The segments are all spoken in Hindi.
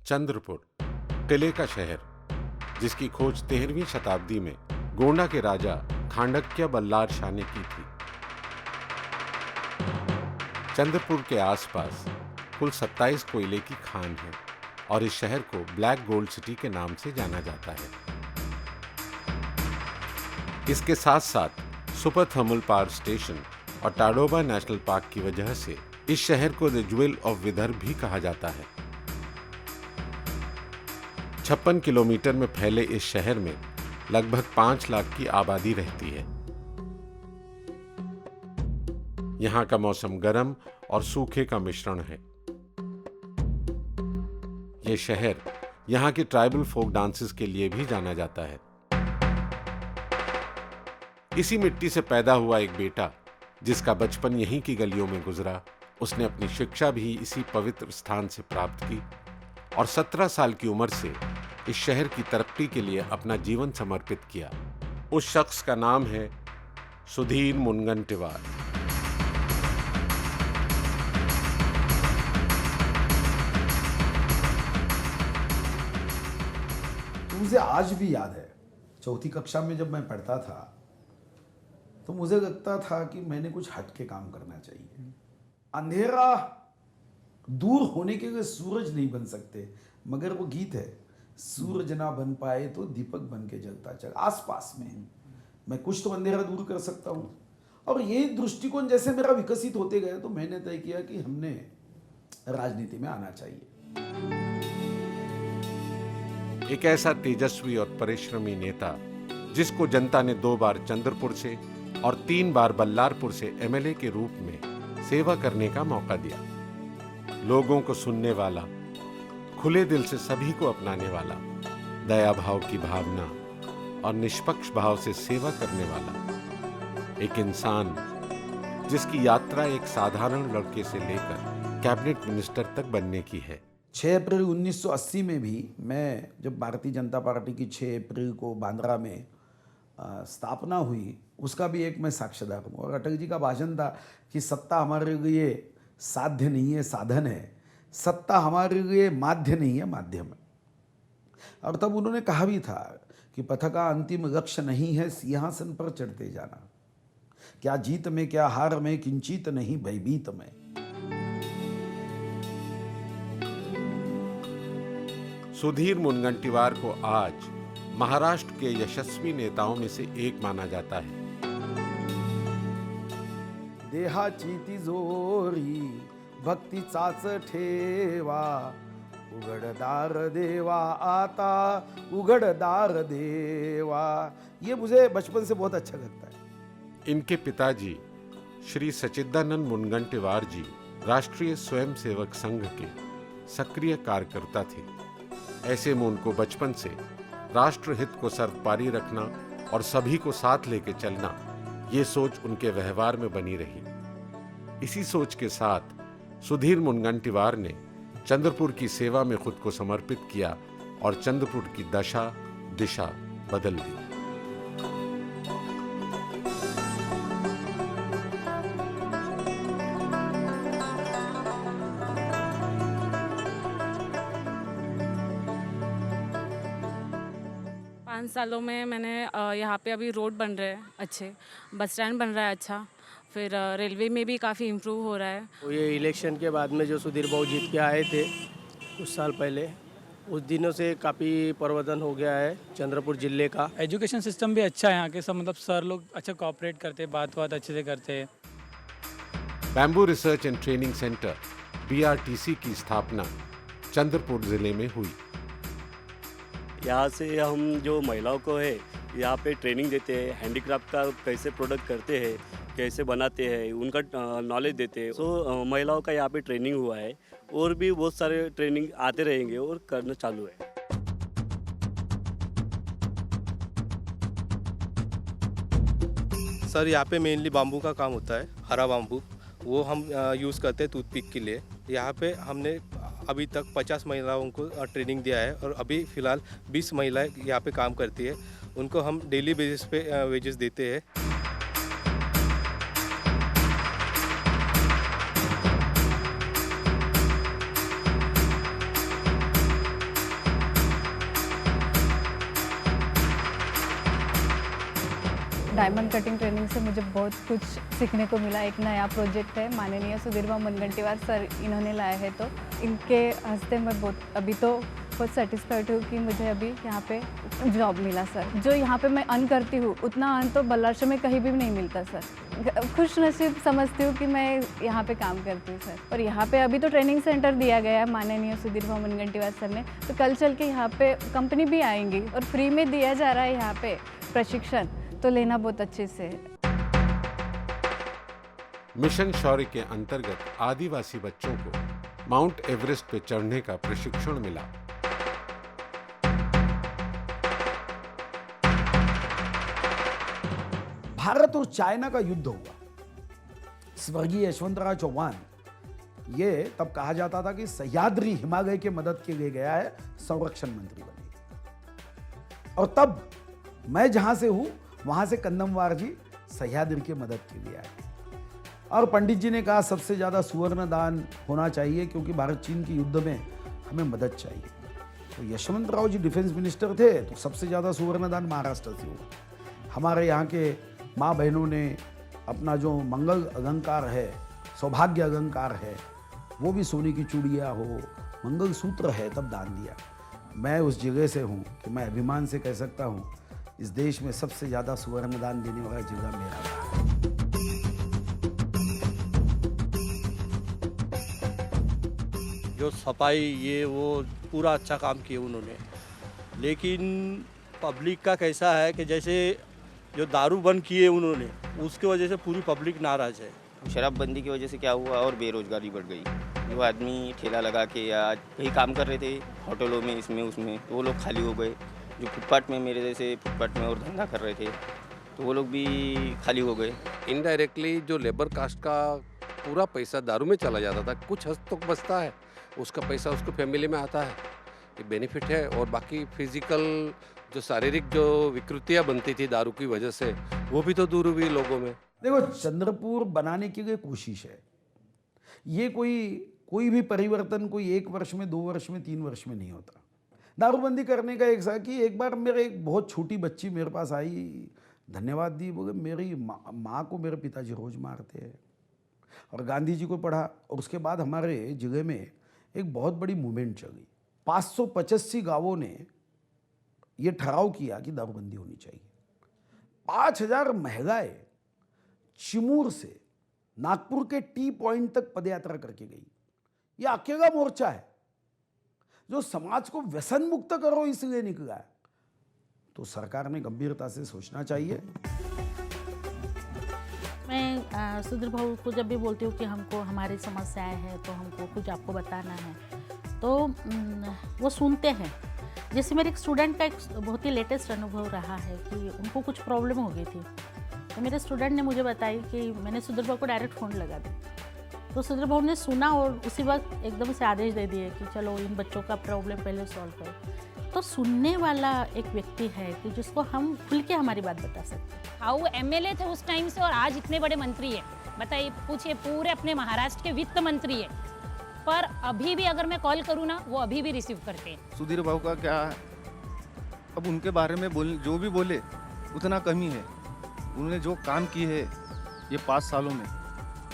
चंद्रपुर, किले का शहर, जिसकी खोज 13वीं शताब्दी में गोंडा के राजा खांडक्य बल्लार शाह ने की थी। चंद्रपुर के आसपास कुल 27 कोयले की खान है और इस शहर को ब्लैक गोल्ड सिटी के नाम से जाना जाता है। इसके साथ साथ सुपर थर्मल पावर स्टेशन और टाडोबा नेशनल पार्क की वजह से इस शहर को द ज्वेल ऑफ विदर्भ भी कहा जाता है। 56 किलोमीटर में फैले इस शहर में लगभग 5 लाख की आबादी रहती है। यहाँ का मौसम गर्म और सूखे का मिश्रण है। ये शहर यहाँ के ट्राइबल फोक डांसेस के लिए भी जाना जाता है। इसी मिट्टी से पैदा हुआ एक बेटा, जिसका बचपन यहीं की गलियों में गुजरा, उसने अपनी शिक्षा भी इसी पवित्र स्थान से प्राप्त की और 17 साल की उम्र से इस शहर की तरक्की के लिए अपना जीवन समर्पित किया। उस शख्स का नाम है सुधीर मुनगंटीवार। मुझे आज भी याद है, चौथी कक्षा में जब मैं पढ़ता था तो मुझे लगता था कि मैंने कुछ हट के काम करना चाहिए। अंधेरा दूर होने के लिए सूरज नहीं बन सकते, मगर वो गीत है, सूरज ना बन पाए तो दीपक बन के जलता चल। आसपास में मैं कुछ तो अंधेरा दूर कर सकता हूँ। और ये दृष्टिकोण जैसे मेरा विकसित होते गए तो मैंने तय किया कि हमने राजनीति में आना चाहिए। एक ऐसा तेजस्वी और परिश्रमी नेता, जिसको जनता ने 2 बार चंद्रपुर से और 3 बार बल्लारपुर से एमएलए के रूप में सेवा करने का मौका दिया। लोगों को सुनने वाला, खुले दिल से सभी को अपनाने वाला, दया भाव की भावना और निष्पक्ष भाव से सेवा करने वाला एक इंसान, जिसकी यात्रा एक साधारण लड़के से लेकर कैबिनेट मिनिस्टर तक बनने की है। 6 अप्रैल 1980 में भी मैं, जब भारतीय जनता पार्टी की 6 अप्रैल को बांद्रा में स्थापना हुई, उसका भी एक मैं साक्षीदार हूँ। और अटल जी का भाषण था कि सत्ता हमारे लिए साध्य नहीं है, साधन है। सत्ता हमारे लिए माध्य नहीं है, माध्यम है। और तब उन्होंने कहा भी था कि पथ का अंतिम लक्ष्य नहीं है सिंहासन पर चढ़ते जाना, क्या जीत में क्या हार में, किंचित नहीं भयभीत में। सुधीर मुनगंटीवार को आज महाराष्ट्र के यशस्वी नेताओं में से एक माना जाता है। देहाची तिजोरी भक्तीचाच ठेवा, उघडदार देवा आता, उघडदार देवा। ये मुझे बचपन से बहुत अच्छा लगता है। इनके पिताजी श्री सच्चिदानंद मुनगंटीवार जी राष्ट्रीय स्वयंसेवक संघ के सक्रिय कार्यकर्ता थे। ऐसे में उनको बचपन से राष्ट्र हित को सर्वोपरि रखना और सभी को साथ लेके चलना, ये सोच उनके व्यवहार में बनी रही। इसी सोच के साथ सुधीर मुनगंटीवार ने चंद्रपुर की सेवा में खुद को समर्पित किया और चंद्रपुर की दशा दिशा बदल दी। सालों में मैंने यहाँ पे अभी रोड बन रहे हैं अच्छे, बस स्टैंड बन रहा है अच्छा, फिर रेलवे में भी काफ़ी इम्प्रूव हो रहा है। तो ये इलेक्शन के बाद में जो सुधीर बाबू जीत के आए थे कुछ साल पहले, उस दिनों से काफ़ी परिवर्तन हो गया है चंद्रपुर जिले का। एजुकेशन सिस्टम भी अच्छा है यहाँ के, सब मतलब सर लोग अच्छा कोऑपरेट करते हैं, बात अच्छे से करते हैं। Bamboo research and training centre BRTC की स्थापना चंद्रपुर जिले में हुई। यहाँ से हम जो महिलाओं को है यहाँ पे ट्रेनिंग देते हैं, हैंडीक्राफ्ट का कैसे प्रोडक्ट करते हैं, कैसे बनाते हैं, उनका नॉलेज देते हैं। सो महिलाओं का यहाँ पे ट्रेनिंग हुआ है और भी बहुत सारे ट्रेनिंग आते रहेंगे और करना चालू है। सर यहाँ पे मेनली बाम्बू का काम होता है, हरा बाम्बू, वो हम यूज़ करते हैं टूथपिक के लिए। यहाँ पे हमने अभी तक 50 महिलाओं को ट्रेनिंग दिया है और अभी फ़िलहाल 20 महिलाएं यहाँ पे काम करती है। उनको हम डेली बेसिस पे वेजेस देते हैं। डायमंड कटिंग ट्रेनिंग से मुझे बहुत कुछ सीखने को मिला। एक नया प्रोजेक्ट है, माननीय सुधीर भाऊ मुनगंटीवार सर इन्होंने लाया है, तो इनके हंसते मैं बहुत अभी तो बहुत सेटिस्फाइड हूँ कि मुझे अभी यहाँ पे जॉब मिला सर। जो यहाँ पे मैं अर्न करती हूँ उतना अर्न तो बल्लारशा में कहीं भी नहीं मिलता सर। खुश नसीब समझती हूँ कि मैं यहाँ पे काम करती हूँ सर। और यहाँ पे अभी तो ट्रेनिंग सेंटर दिया गया है माननीय सुधीर भाऊ मुनगंटीवार सर ने, तो कल चल के यहाँ पे कंपनी भी आएंगी और फ्री में दिया जा रहा है यहाँ पे प्रशिक्षण, तो लेना बहुत अच्छे से है। मिशन शौर्य के अंतर्गत आदिवासी बच्चों को माउंट एवरेस्ट पे चढ़ने का प्रशिक्षण मिला। भारत और चाइना का युद्ध हुआ। स्वर्गीय यशवंतराव चौहान, ये तब कहा जाता था कि सह्याद्री हिमालय के मदद के लिए गया है, संरक्षण मंत्री बने। और तब मैं जहां से हूं वहां से कन्नमवार जी सह्याद्री के मदद के लिए आए। और पंडित जी ने कहा सबसे ज्यादा सुवर्ण दान होना चाहिए क्योंकि भारत चीन के युद्ध में हमें मदद चाहिए। तो यशवंतराव जी डिफेंस मिनिस्टर थे, तो सबसे ज्यादा सुवर्ण दान महाराष्ट्र से हुआ। हमारे यहाँ के माँ बहनों ने अपना जो मंगल अलंकार है, सौभाग्य अलंकार है, वो भी सोने की चूड़ियाँ हो, मंगल सूत्र है, तब दान दिया। मैं उस जगह से हूँ कि मैं अभिमान से कह सकता हूँ इस देश में सबसे ज़्यादा सुवर्ण दान देने वाला जिला मेरा रहा। जो सफाई ये वो पूरा अच्छा काम किया उन्होंने, लेकिन पब्लिक का कैसा है कि जैसे जो दारू बंद किए उन्होंने, उसकी वजह से पूरी पब्लिक नाराज़ है। शराबबंदी की वजह से क्या हुआ और बेरोजगारी बढ़ गई। जो आदमी ठेला लगा के या कहीं काम कर रहे थे होटलों में, इसमें उसमें, तो वो लोग खाली हो गए। जो फुटपाथ में, मेरे जैसे फुटपाथ में और धंधा कर रहे थे, तो वो लोग भी खाली हो गए। इनडायरेक्टली जो लेबर कास्ट का पूरा पैसा दारू में चला जाता था, कुछ हद तक बचता है, उसका पैसा उसको फैमिली में आता है, ये बेनिफिट है। और बाकी फिजिकल जो शारीरिक जो विकृतियाँ बनती थी दारू की वजह से, वो भी तो दूर हुई लोगों में। देखो, चंद्रपुर बनाने की कोशिश है। ये कोई भी परिवर्तन कोई 1 वर्ष में, 2 वर्ष में, 3 वर्ष में नहीं होता। दारूबंदी करने का एक बार मेरे एक बहुत छोटी बच्ची मेरे पास आई, धन्यवाद दी, बोले मेरी माँ को मेरे पिताजी रोज मारते हैं। और गांधी जी को पढ़ा, और उसके बाद हमारे जिले में एक बहुत बड़ी मूवमेंट चली। 585 गांवों ने ये ठहराव किया कि दारूबंदी होनी चाहिए। 5000 महिलाएं चिमूर से नागपुर के टी पॉइंट तक पदयात्रा करके गई। ये अकेला मोर्चा है जो समाज को व्यसन मुक्त करो इसलिए निकला है। तो सरकार ने गंभीरता से सोचना चाहिए। मैं सुधीर भाऊ को जब भी बोलती हूँ कि हमको हमारी समस्याएं हैं, तो हमको कुछ आपको बताना है, तो वो सुनते हैं। जैसे मेरे एक स्टूडेंट का एक बहुत ही लेटेस्ट अनुभव रहा है कि उनको कुछ प्रॉब्लम हो गई थी, तो मेरे स्टूडेंट ने मुझे बताई कि मैंने सुधीर भाऊ को डायरेक्ट फ़ोन लगा दी। तो सुधीर भाऊ ने सुना और उसी वक्त एकदम से आदेश दे दिए कि चलो इन बच्चों का प्रॉब्लम पहले सॉल्व करो। तो सुनने वाला एक व्यक्ति है कि जिसको हम खुल के हमारी बात बता सकते हैं। हाँ, वो एमएलए थे उस टाइम से और आज इतने बड़े मंत्री है। बताइए, पूछिए, पूरे अपने महाराष्ट्र के वित्त मंत्री है, पर अभी भी अगर मैं कॉल करूँ ना, वो अभी भी रिसीव करते हैं। सुधीर भाऊ का क्या, अब उनके बारे में जो भी बोले उतना कम ही है। उन्होंने जो काम की है ये 5 सालों में,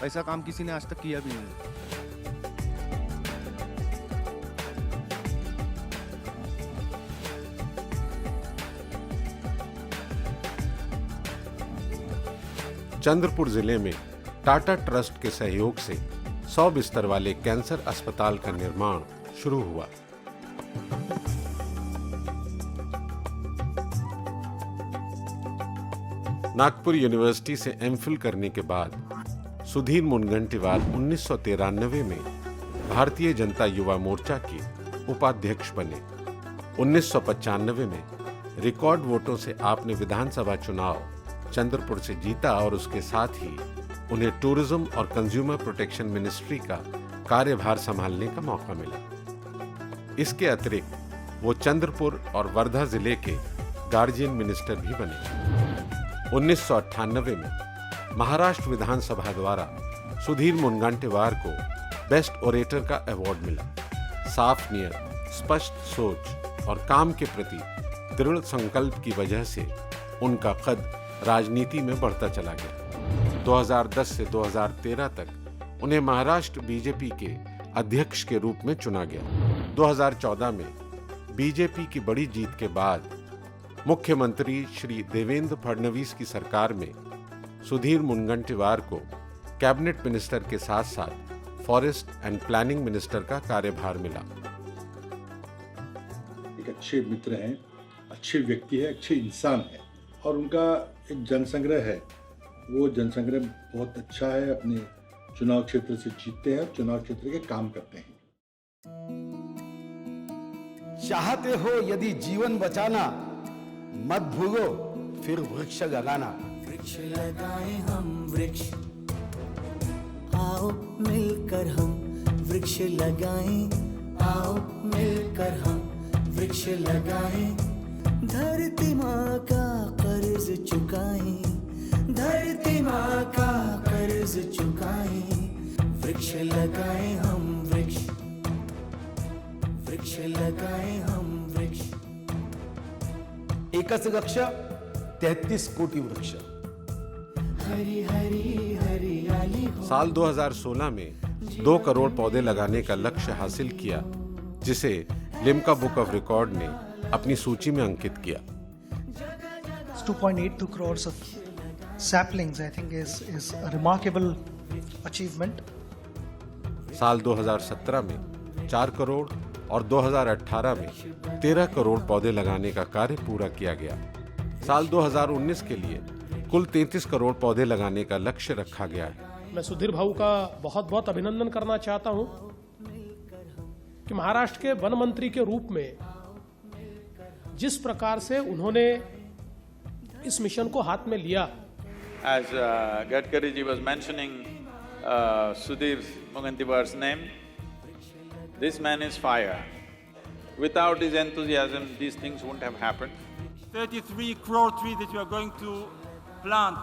ऐसा काम किसी ने आज तक किया भी नहीं। चंद्रपुर जिले में टाटा ट्रस्ट के सहयोग से 100 बिस्तर वाले कैंसर अस्पताल का निर्माण शुरू हुआ। नागपुर यूनिवर्सिटी से एमफिल करने के बाद सुधीर मुनगंटीवार 1993 में भारतीय जनता युवा मोर्चा के उपाध्यक्ष बने। 1995 में रिकॉर्ड वोटों से आपने विधानसभा चुनाव चंद्रपुर से जीता और उसके साथ ही उन्हें टूरिज्म और कंज्यूमर प्रोटेक्शन मिनिस्ट्री का कार्यभार संभालने का मौका मिला। इसके अतिरिक्त वो चंद्रपुर और वर्धा जिले के गार्जियन मिनिस्टर भी बने। 1998 में महाराष्ट्र विधानसभा द्वारा सुधीर मुनगंटीवार को बेस्ट ओरेटर का अवार्ड मिला। साफ नियत, स्पष्ट सोच और काम के प्रति दृढ़ संकल्प की वजह से उनका कद राजनीति में बढ़ता चला गया। 2010 से 2013 तक उन्हें महाराष्ट्र बीजेपी के अध्यक्ष के रूप में चुना गया। 2014 में बीजेपी की बड़ी जीत के बाद मुख्यमंत्री श्री देवेंद्र फडणवीस की सरकार में सुधीर मुनगंटीवार को कैबिनेट मिनिस्टर के साथ साथ फॉरेस्ट एंड प्लानिंग मिनिस्टर का कार्यभार मिला। एक अच्छे मित्र हैं, अच्छे व्यक्ति है, अच्छे इंसान है और उनका एक जनसंग्रह है, वो जनसंग्रह बहुत अच्छा है। अपने चुनाव क्षेत्र से जीतते हैं, चुनाव क्षेत्र के काम करते हैं। चाहते हो यदि जीवन बचाना, मत भूलो फिर वृक्ष लगाना। वृक्ष लगाएं हम वृक्ष, आओ मिलकर हम वृक्ष लगाएं, आओ मिलकर हम वृक्ष लगाएं। धरती माँ का कर्ज चुकाएं, धरती माँ का कर्ज चुकाएं। वृक्ष लगाएं हम वृक्ष, वृक्ष लगाएं हम वृक्ष। एकच लक्ष्य 33 कोटी वृक्ष। हरी हरी हरियाली हो। साल 2016 में 2 करोड़ पौधे लगाने का लक्ष्य हासिल किया, जिसे लिम्का बुक ऑफ रिकॉर्ड ने अपनी सूची में अंकित किया। 2.82 crores of saplings, I think, is a remarkable achievement. साल 2017 में 4 करोड़ और 2018 में 13 करोड़ पौधे लगाने का कार्य पूरा किया गया। साल 2019 के लिए कुल 33 करोड़ पौधे लगाने का लक्ष्य रखा गया है। मैं सुधीर भाऊ का बहुत बहुत अभिनंदन करना चाहता हूं कि महाराष्ट्र के वन मंत्री के रूप में जिस प्रकार से उन्होंने इस मिशन को हाथ में लिया। As Gadkari ji was mentioning Sudhir Mungantiwar's name, this man is fire. Without his enthusiasm, these things wouldn't have happened. 33 crore trees that you are going to plant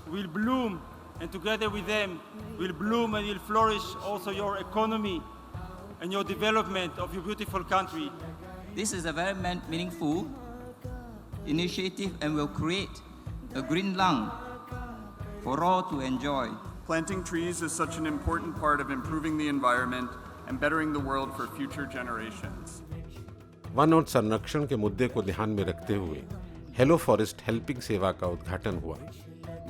will bloom, and together with them will bloom and will flourish also your economy and your development of your beautiful country. This is a very meaningful initiative and will create a green lung for all to enjoy. Planting trees is such an important part of improving the environment and bettering the world for future generations. One और संरक्षण के मुद्दे को ध्यान में रखते हुए हेलो फॉरेस्ट हेल्पिंग सेवा का उद्घाटन हुआ।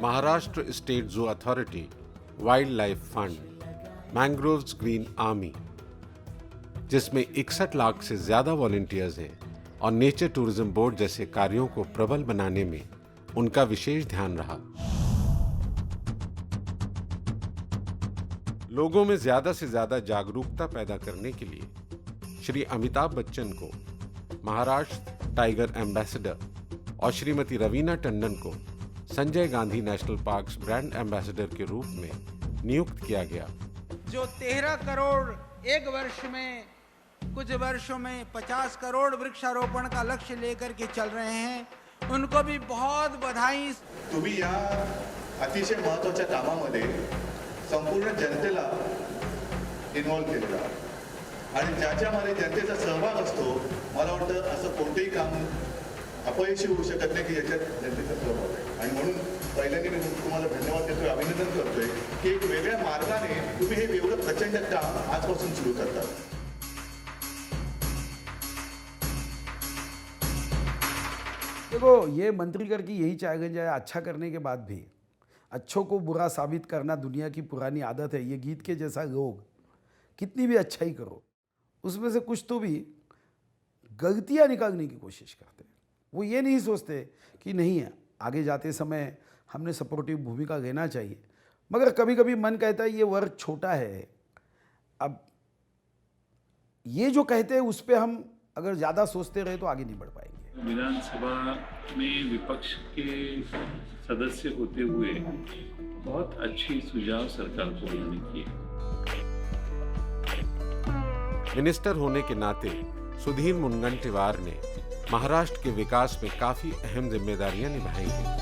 Maharashtra state zoo authority, wild life fund, mangroves green army, जिसमें 61 लाख से ज्यादा वॉलंटियर्स हैं, और नेचर टूरिज्म बोर्ड जैसे कार्यों को प्रबल बनाने में उनका विशेष ध्यान रहा। लोगों में ज्यादा से ज्यादा जागरूकता पैदा करने के लिए श्री अमिताभ बच्चन को महाराष्ट्र टाइगर एम्बेसडर और श्रीमती रवीना टंडन को Sanjay Gandhi national parks brand ambassador के रूप में नियुक्त किया गया। जो 13 करोड़ एक वर्ष में, कुछ वर्षों में 50 करोड़ वृक्षारोपण का लक्ष्य लेकर के चल रहे हैं, उनको भी बहुत बधाई। तुम्ही या अतिशय महत्त्वाच्या कामामध्ये संपूर्ण जनतेला इन्व्हॉल्व केलेला आणि ज्याच्यामध्ये जनतेचा सहभाग असतो, मला वाटतं असं कोणतेही काम अपयशी होऊ शकत नाही की याच्यात जनतेचा सहभाग आहे। आणि म्हणून पहिल्यांदा मी तुम्हाला धन्यवाद देतोय, अभिनंदन करतोय की एक वेगळ्या मार्गाने तुम्ही हे एवढं प्रचंड काम आजपासून सुरू करता। देखो, ये मंत्रीगण की यही चैलेंज है, अच्छा करने के बाद भी अच्छों को बुरा साबित करना दुनिया की पुरानी आदत है। ये गीत के जैसा लोग कितनी भी अच्छाई करो, उसमें से कुछ तो भी गलतियां निकालने की कोशिश करते हैं। वो ये नहीं सोचते कि नहीं है, आगे जाते समय हमने सपोर्टिव भूमिका लेना चाहिए, मगर कभी कभी मन कहता है ये वर्ग छोटा है, अब ये जो कहते हैं उस पर हम अगर ज़्यादा सोचते रहे तो आगे नहीं बढ़ पाएंगे। विधानसभा में विपक्ष के सदस्य होते हुए बहुत अच्छी सुझाव सरकार को उन्होंने किए। मिनिस्टर होने के नाते सुधीर मुनगंटीवार ने महाराष्ट्र के विकास में काफी अहम जिम्मेदारियां निभाई हैं।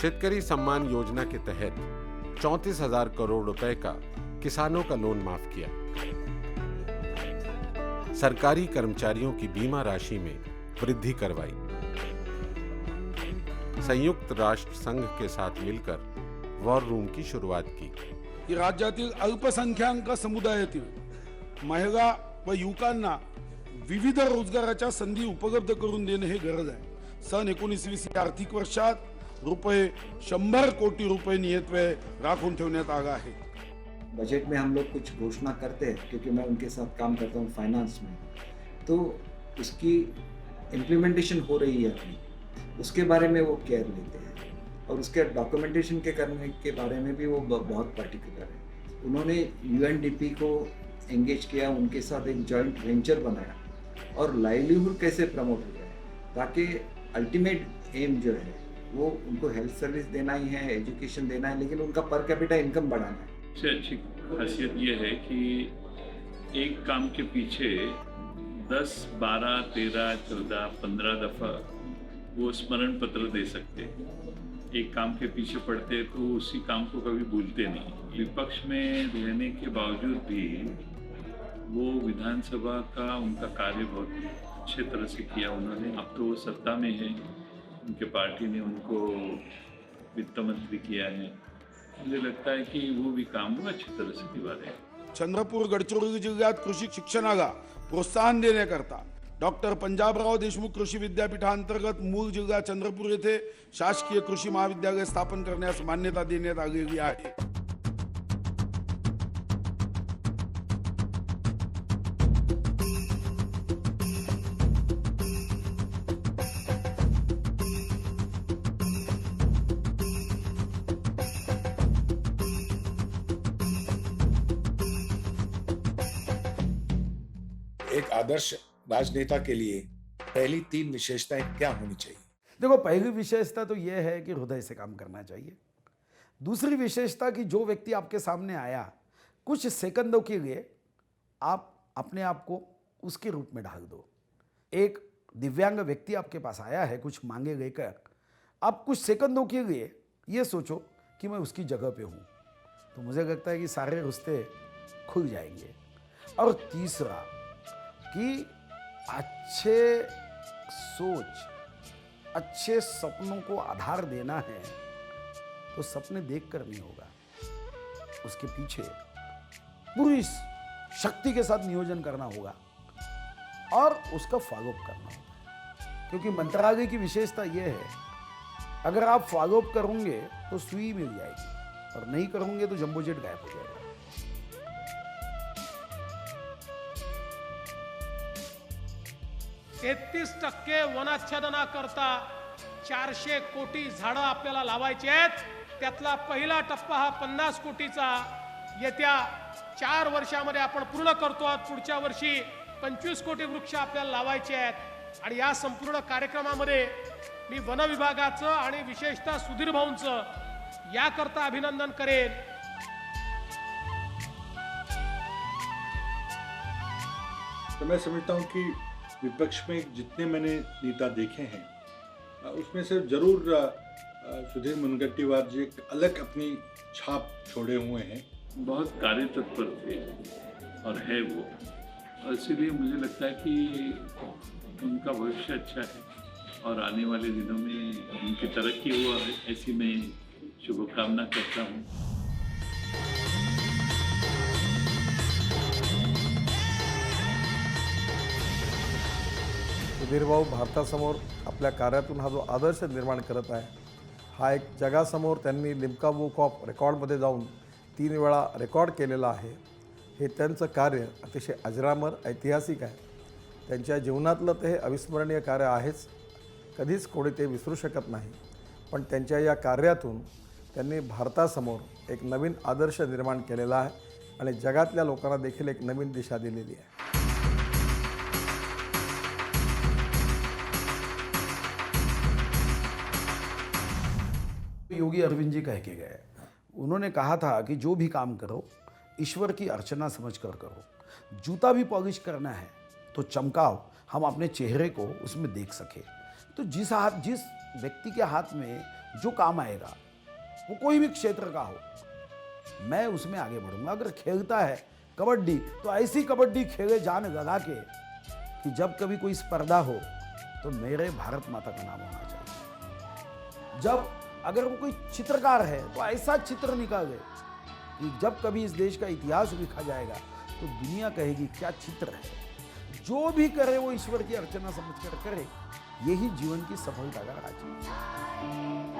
शेतकरी सम्मान योजना के तहत 34,000 करोड़ रुपए का किसानों का लोन माफ किया। सरकारी कर्मचारियों की बीमा राशि में वृद्धि करवाई। संयुक्त राष्ट्र संघ के साथ मिलकर वॉर रूम की शुरुआत की। की राज्यातील अल्पसंख्याक समुदायातील महिला व युवकांना विविध रोजगाराच्या संधी उपलब्ध करून देणे हे गरज आहे। सन 19-20 या आर्थिक वर्षात रुपये 100 कोटी रुपये नियतव्यय राखून ठेवण्यात आला है। बजट में हम लोग कुछ घोषणा करते हैं, क्योंकि मैं उनके साथ काम करता हूँ फाइनेंस में, तो उसकी इम्प्लीमेंटेशन हो रही है अभी, उसके बारे में वो केयर लेते हैं और उसके डॉक्यूमेंटेशन के करने के बारे में भी वो बहुत पर्टिकुलर है। उन्होंने यूएनडीपी को एंगेज किया, उनके साथ एक जॉइंट वेंचर बनाया और लाइवलीहुड कैसे प्रमोट हो जाए, ताकि अल्टीमेट एम जो है वो उनको हेल्थ सर्विस देना ही है, एजुकेशन देना है, लेकिन उनका पर कैपिटा इनकम बढ़ाना है। सबसे अच्छी खासियत ये है कि एक काम के पीछे 10, 12, 13, 14, 15 दफ़ा वो स्मरण पत्र दे सकते हैं। एक काम के पीछे पड़ते तो उसी काम को कभी भूलते नहीं। विपक्ष में रहने के बावजूद भी वो विधानसभा का उनका कार्य बहुत अच्छे तरह से किया उन्होंने। अब तो वो सत्ता में है, उनके पार्टी ने उनको वित्त मंत्री किया है। मुझे लगता है कि वो भी काम वो अच्छी तरह से निभा रहे हैं। चंद्रपूर गडचिरोली जिल्ह्यात कृषी शिक्षणाला प्रोत्साहन देण्याकरता डॉक्टर पंजाबराव देशमुख कृषी विद्यापीठांतर्गत मूळ जिल्हा चंद्रपूर येथे शासकीय कृषी महाविद्यालय स्थापन करण्यास मान्यता देण्यात आलेली आहे। एक आदर्श राजनेता के लिए पहली 3 विशेषताएं क्या होनी चाहिए? देखो, पहली विशेषता तो यह है कि हृदय से काम करना चाहिए। दूसरी विशेषता कि जो व्यक्ति आपके सामने आया, कुछ सेकंडों के लिए आप अपने आप को उसके रूप में ढाल दो। एक दिव्यांग व्यक्ति आपके पास आया है कुछ मांगे लेकर, आप कुछ सेकंडों के लिए ये सोचो कि मैं उसकी जगह पे हूँ, तो मुझे लगता है कि सारे रिश्ते खुल जाएंगे। और तीसरा कि अच्छे सोच, अच्छे सपनों को आधार देना है तो सपने देखकर नहीं होगा, उसके पीछे पूरी शक्ति के साथ नियोजन करना होगा और उसका फॉलोअप करना होगा। क्योंकि मंत्रालय की विशेषता यह है, अगर आप फॉलोअप करोगे तो सुई मिल जाएगी और नहीं करोगे तो जंबो जेट गायब हो जाएगा। 33% वनाच्छादनाकरता 400 कोटी झाडं आपल्याला लावायची आहेत। त्यातला पहिला टप्पा हा 50 कोटीचा येत्या 4 वर्षामध्ये आपण पूर्ण करतो आहोत। पुढच्या वर्षी 25 कोटी वृक्ष आपल्याला लावायचे आहेत आणि या संपूर्ण कार्यक्रमामध्ये मी वन विभागाचं आणि विशेषतः सुधीर भाऊंचं याकरता अभिनंदन करेन। तो मैं समझता हूँ कि विपक्ष में जितने मैंने नेता देखे हैं उसमें से जरूर सुधीर मुनगंटीवार जी एक अलग अपनी छाप छोड़े हुए हैं। बहुत कार्य तत्पर थे और है वो, और इसीलिए मुझे लगता है कि उनका भविष्य अच्छा है और आने वाले दिनों में उनकी तरक्की हुआ है, ऐसी मैं शुभकामना करता हूँ। सुधीर भाऊ भारतासमोर आपल्या कार्यातून हा जो आदर्श निर्माण करत आहे, हा एक जगासमोर त्यांनी लिम्का बुक ऑफ रेकॉर्डमध्ये जाऊन 3 वेळा रेकॉर्ड केलेला आहे। हे त्यांचं कार्य अतिशय अजरामर ऐतिहासिक आहे। त्यांच्या जीवनातलं ते हे अविस्मरणीय कार्य आहेच, कधीच कोणी ते विसरू शकत नाही। पण त्यांच्या या कार्यातून त्यांनी भारतासमोर एक नवीन आदर्श निर्माण केलेला आहे आणि जगातल्या लोकांना देखील एक नवीन दिशा दिलेली आहे। योगी अरविंद जी कह के गए, उन्होंने कहा था कि जो भी काम करो ईश्वर की अर्चना समझकर करो। जूता भी पॉलिश करना है तो चमकाओ, हम अपने चेहरे को उसमें देख सके। तो जिस व्यक्ति के हाथ में जो काम आएगा, वो कोई भी क्षेत्र का हो, मैं उसमें आगे बढ़ूंगा। अगर खेलता है कबड्डी तो ऐसी कबड्डी खेले जान लगा के कि जब कभी कोई स्पर्धा हो तो मेरे भारत माता का नाम होना चाहिए। जब अगर वो कोई चित्रकार है तो ऐसा चित्र निकाले कि जब कभी इस देश का इतिहास लिखा जाएगा तो दुनिया कहेगी क्या चित्र है। जो भी करे वो ईश्वर की अर्चना समझकर करे, यही जीवन की सफलता का राज है।